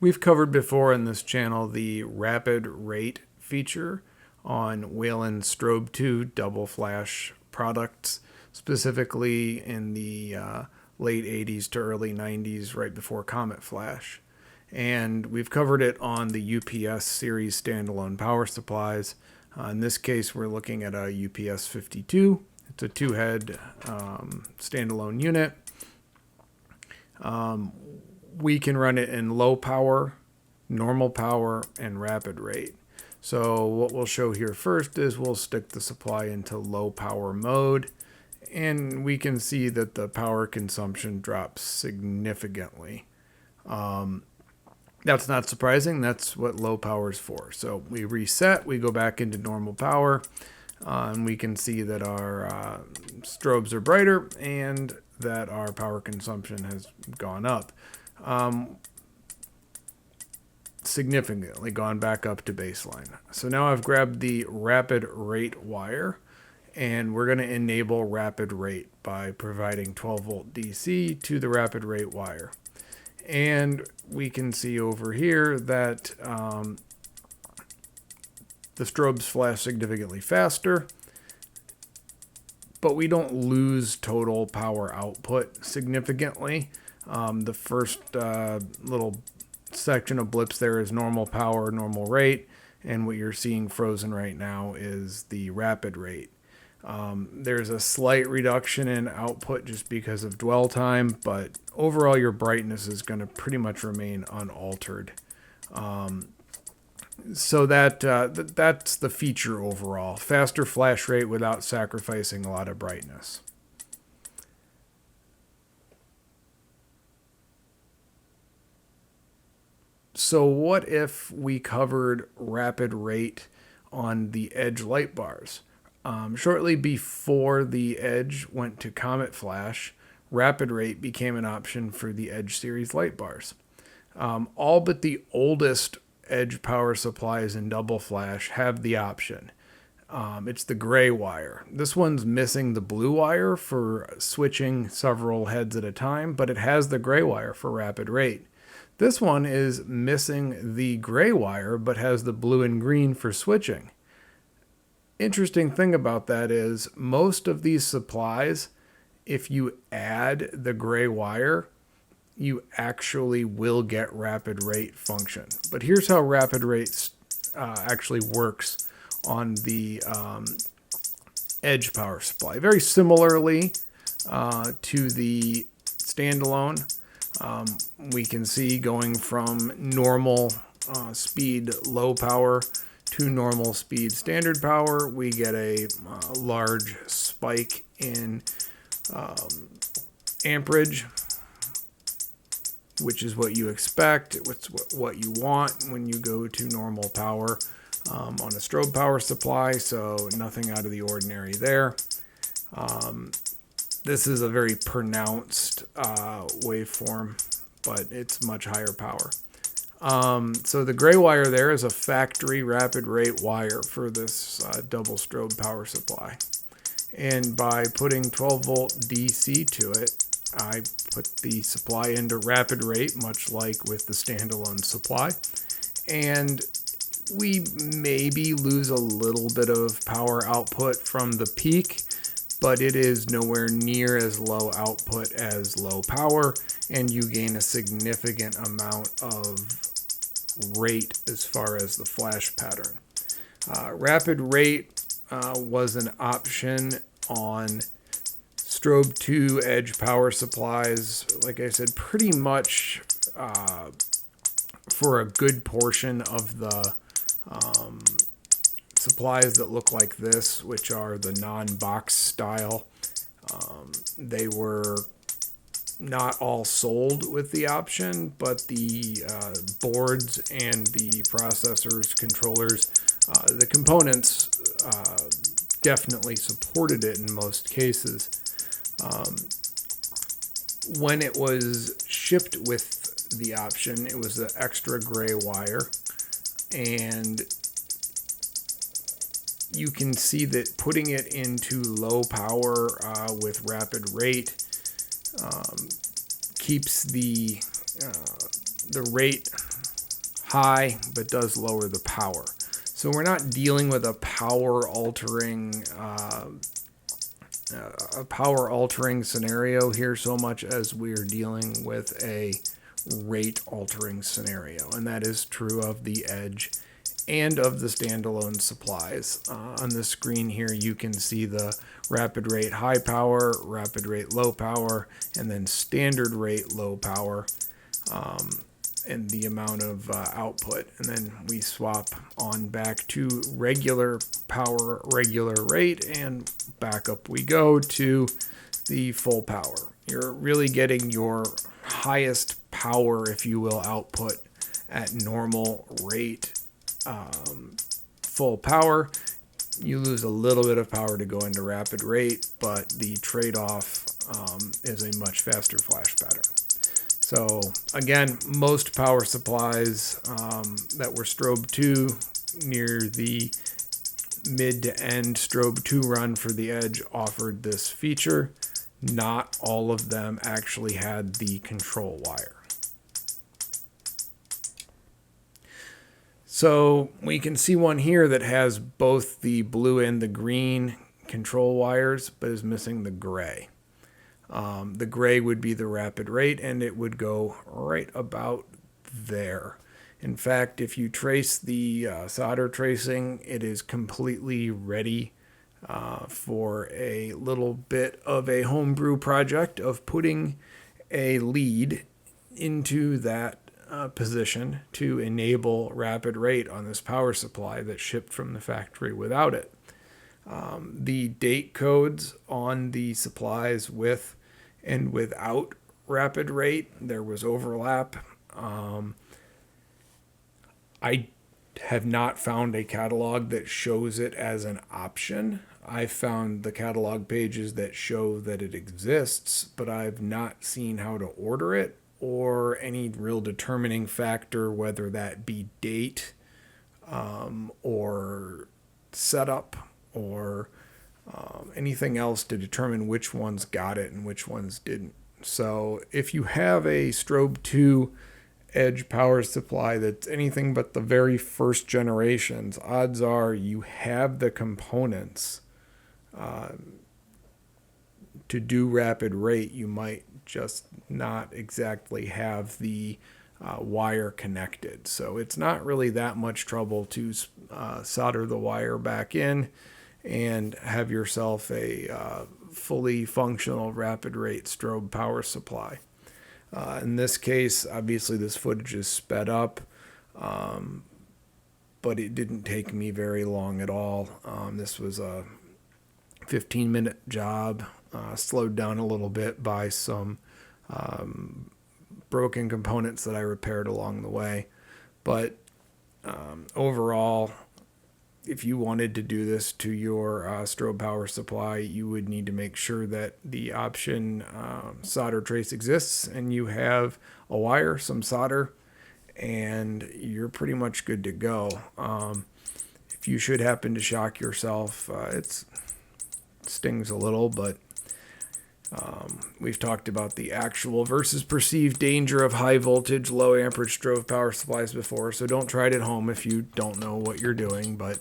We've covered before in this channel the rapid rate feature on Whelen Strobe II double flash products, specifically in the late 80s to early 90s, right before Comet Flash. And we've covered it on the UPS series standalone power supplies. In this case, we're looking at a UPS 52. It's a two-head standalone unit. We can run it in low power, normal power, and rapid rate. So what we'll show here first is we'll stick the supply into low power mode, and we can see that the power consumption drops significantly. That's not surprising. That's what low power is for. So we reset, we go back into normal power, and we can see that our strobes are brighter and that our power consumption has gone up. Significantly gone back up to baseline. So now I've grabbed the rapid rate wire, and we're going to enable rapid rate by providing 12 volt DC to the rapid rate wire. And we can see over here that the strobes flash significantly faster, but we don't lose total power output significantly. The first little section of blips there is normal power, normal rate, and what you're seeing frozen right now is the rapid rate. There's a slight reduction in output just because of dwell time, but overall your brightness is going to pretty much remain unaltered. So that's the feature overall. Faster flash rate without sacrificing a lot of brightness. So what if we covered rapid rate on the Edge light bars? Shortly before the Edge went to Comet Flash, rapid rate became an option for the Edge series light bars. All but the oldest Edge power supplies in double flash have the option. It's the gray wire. This one's missing the blue wire for switching several heads at a time, but it has the gray wire for rapid rate. This one is missing the gray wire, but has the blue and green for switching. Interesting thing about that is most of these supplies, if you add the gray wire, you actually will get rapid rate function. But here's how rapid rate actually works on the Edge power supply. Very similarly to the standalone, we can see going from normal speed low power to normal speed standard power, we get a large spike in amperage, which is what you expect. It's what you want when you go to normal power on a strobe power supply, so nothing out of the ordinary there. This is a very pronounced waveform, but it's much higher power. So the gray wire there is a factory rapid rate wire for this double strobe power supply. And by putting 12 volt DC to it, I put the supply into rapid rate, much like with the standalone supply. And we maybe lose a little bit of power output from the peak, but it is nowhere near as low output as low power, and you gain a significant amount of rate as far as the flash pattern. Rapid rate was an option on Strobe II Edge power supplies, like I said, pretty much for a good portion of the supplies that look like this, which are the non-box style. They were not all sold with the option, but the boards and the processors, controllers, the components definitely supported it in most cases. When it was shipped with the option, it was the extra gray wire, and you can see that putting it into low power with rapid rate keeps the rate high, but does lower the power. So we're not dealing with a power altering scenario here so much as we're dealing with a rate altering scenario, and that is true of the Edge and of the standalone supplies. On the screen here you can see the rapid rate high power, rapid rate low power, and then standard rate low power, and the amount of output. And then we swap on back to regular power, regular rate, and back up we go to the full power. You're really getting your highest power, if you will, output at normal rate, full power. You lose a little bit of power to go into rapid rate, but the trade-off is a much faster flash pattern. So again, most power supplies that were Strobe 2 near the mid to end Strobe 2 run for the Edge offered this feature. Not all of them actually had the control wire. So we can see one here that has both the blue and the green control wires, but is missing the gray. The gray would be the rapid rate, and it would go right about there. In fact, if you trace the solder tracing, it is completely ready for a little bit of a homebrew project of putting a lead into that position to enable rapid rate on this power supply that shipped from the factory without it. The date codes on the supplies with and without rapid rate, there was overlap. I have not found a catalog that shows it as an option. I've found the catalog pages that show that it exists, but I've not seen how to order it or any real determining factor, whether that be date or setup or anything else to determine which ones got it and which ones didn't. So if you have a Strobe 2 Edge power supply that's anything but the very first generations, odds are you have the components to do rapid rate. You might just not exactly have the wire connected. So it's not really that much trouble to solder the wire back in and have yourself a fully functional rapid rate strobe power supply. In this case, obviously this footage is sped up, but it didn't take me very long at all. This was a 15-minute job, slowed down a little bit by some broken components that I repaired along the way. But overall, if you wanted to do this to your strobe power supply, you would need to make sure that the option solder trace exists and you have a wire, some solder, and you're pretty much good to go. If you should happen to shock yourself, it stings a little, but we've talked about the actual versus perceived danger of high voltage, low amperage strobe power supplies before, so don't try it at home if you don't know what you're doing. But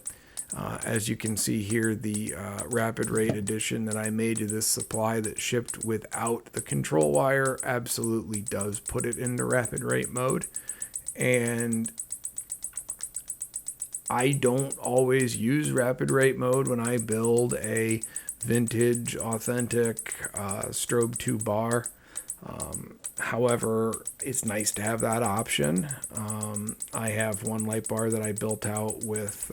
as you can see here, the rapid rate addition that I made to this supply that shipped without the control wire absolutely does put it into rapid rate mode. And I don't always use rapid rate mode when I build a vintage, authentic Strobe 2 bar. However, it's nice to have that option. I have one light bar that I built out with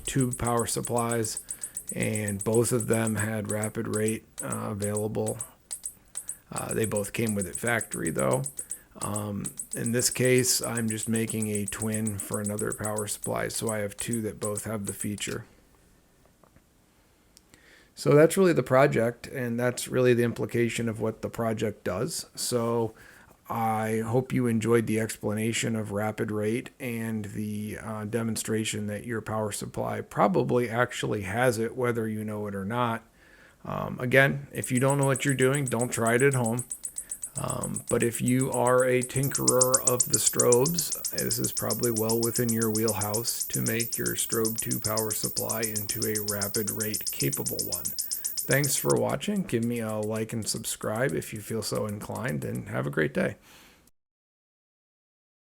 two power supplies, and both of them had rapid rate available. They both came with it factory though. In this case, I'm just making a twin for another power supply, so I have two that both have the feature. So that's really the project, and that's really the implication of what the project does. So I hope you enjoyed the explanation of rapid rate and the demonstration that your power supply probably actually has it, whether you know it or not. Again, if you don't know what you're doing, don't try it at home. But if you are a tinkerer of the strobes, this is probably well within your wheelhouse to make your Strobe 2 power supply into a rapid rate capable one. Thanks for watching. Give me a like and subscribe if you feel so inclined, and have a great day.